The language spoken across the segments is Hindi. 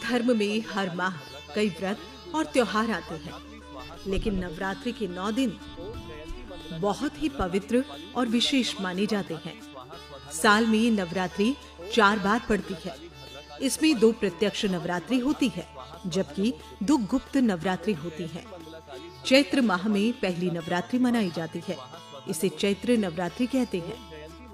धर्म में हर माह कई व्रत और त्योहार आते हैं, लेकिन नवरात्रि के 9 दिन बहुत ही पवित्र और विशेष माने जाते हैं। साल में नवरात्रि 4 बार पड़ती है। इसमें 2 प्रत्यक्ष नवरात्रि होती है, जबकि 2 गुप्त नवरात्रि होती है। चैत्र माह में पहली नवरात्रि मनाई जाती है। इसे चैत्र नवरात्रि कहते हैं।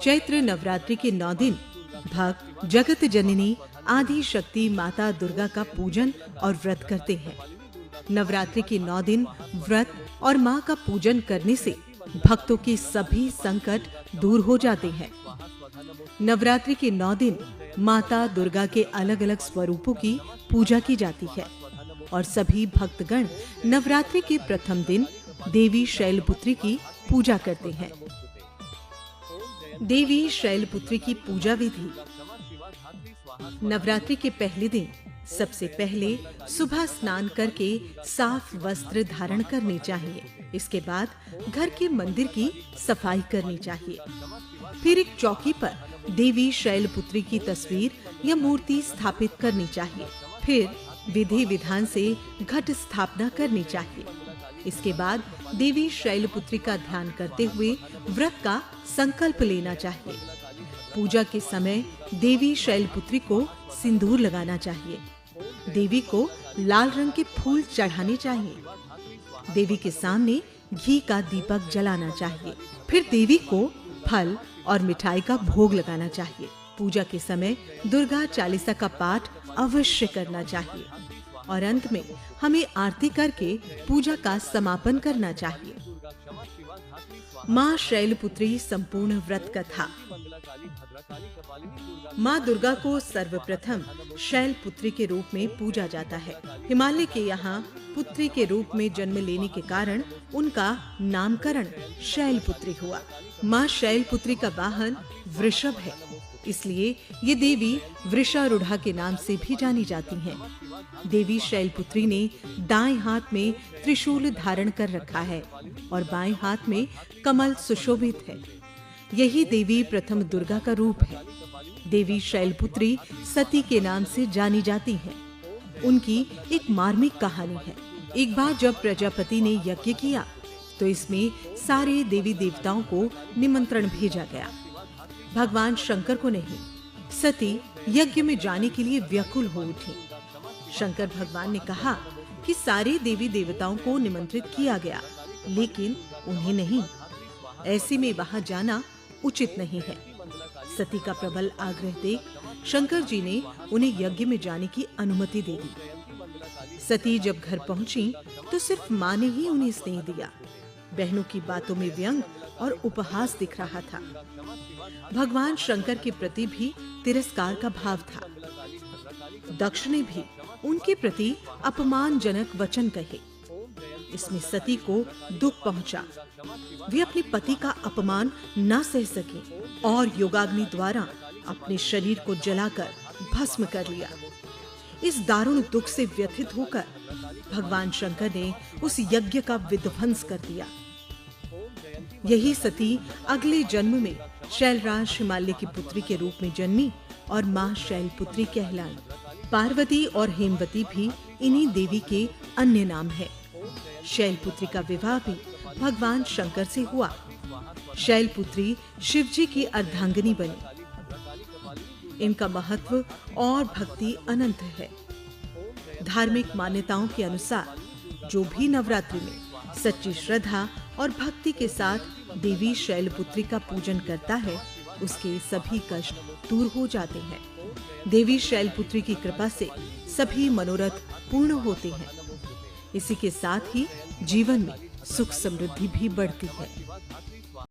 चैत्र नवरात्रि के 9 दिन भक्त जगत जननी आदि शक्ति माता दुर्गा का पूजन और व्रत करते हैं। नवरात्रि के 9 दिन व्रत और मां का पूजन करने से भक्तों के सभी संकट दूर हो जाते हैं। नवरात्रि के 9 दिन माता दुर्गा के अलग अलग स्वरूपों की पूजा की जाती है और सभी भक्तगण नवरात्रि के प्रथम दिन देवी शैलपुत्री की पूजा करते हैं। देवी शैलपुत्री की पूजा विधि। नवरात्रि के पहले दिन सबसे पहले सुबह स्नान करके साफ वस्त्र धारण करने चाहिए। इसके बाद घर के मंदिर की सफाई करनी चाहिए। फिर एक चौकी पर देवी शैलपुत्री की तस्वीर या मूर्ति स्थापित करनी चाहिए। फिर विधि विधान से घट स्थापना करनी चाहिए। इसके बाद देवी शैलपुत्री का ध्यान करते हुए व्रत का संकल्प लेना चाहिए। पूजा के समय देवी शैलपुत्री को सिंदूर लगाना चाहिए। देवी को लाल रंग के फूल चढ़ाने चाहिए। देवी के सामने घी का दीपक जलाना चाहिए। फिर देवी को फल और मिठाई का भोग लगाना चाहिए। पूजा के समय दुर्गा चालीसा का पाठ अवश्य करना चाहिए और अंत में हमें आरती करके पूजा का समापन करना चाहिए। मां शैलपुत्री संपूर्ण व्रत कथा। मां दुर्गा को सर्वप्रथम शैलपुत्री के रूप में पूजा जाता है। हिमालय के यहाँ पुत्री के रूप में जन्म लेने के कारण उनका नामकरण शैलपुत्री हुआ। मां शैलपुत्री का वाहन वृषभ है, इसलिए ये देवी वृषारूढ़ा के नाम से भी जानी जाती हैं। देवी शैलपुत्री ने दाएं हाथ में त्रिशूल धारण कर रखा है और बाएं हाथ में कमल सुशोभित है। यही देवी प्रथम दुर्गा का रूप है। देवी शैलपुत्री सती के नाम से जानी जाती हैं। उनकी एक मार्मिक कहानी है। एक बार जब प्रजापति ने यज्ञ किया तो इसमें सारे देवी देवताओं को निमंत्रण भेजा गया, भगवान शंकर को नहीं। सती यज्ञ में जाने के लिए व्याकुल हो उठी। शंकर भगवान ने कहा कि सारे देवी देवताओं को निमंत्रित किया गया, लेकिन उन्हें नहीं। ऐसे में वहां जाना उचित नहीं है। सती का प्रबल आग्रह देख शंकर जी ने उन्हें यज्ञ में जाने की अनुमति दे दी। सती जब घर पहुंची तो सिर्फ मां ने ही उन्हें स्नेह दिया। बहनों की बातों में व्यंग और उपहास दिख रहा था। भगवान शंकर के प्रति भी तिरस्कार का भाव था। दक्ष ने भी उनके प्रति अपमानजनक वचन कहे। इसमें सती को दुख पहुंचा। वे अपने पति का अपमान न सह सके और योगाग्नि द्वारा अपने शरीर को जलाकर भस्म कर लिया। इस दारुण दुख से व्यथित होकर भगवान शंकर ने उस यज्ञ का विध्वंस कर दिया। यही सती अगले जन्म में शैलराज हिमालय की पुत्री के रूप में जन्मी और मां शैलपुत्री कहलाई। पार्वती और हेमवती भी इन्हीं देवी के अन्य नाम है। शैलपुत्री का विवाह भी भगवान शंकर से हुआ। शैलपुत्री शिवजी की अर्धांगिनी बनी। इनका महत्व और भक्ति अनंत है। धार्मिक मान्यताओं के अनुसार जो भी नवरात्रि में सच्ची श्रद्धा और भक्ति के साथ देवी शैलपुत्री का पूजन करता है, उसके सभी कष्ट दूर हो जाते हैं। देवी शैलपुत्री की कृपा से सभी मनोरथ पूर्ण होते हैं। इसी के साथ ही जीवन में सुख समृद्धि भी बढ़ती है।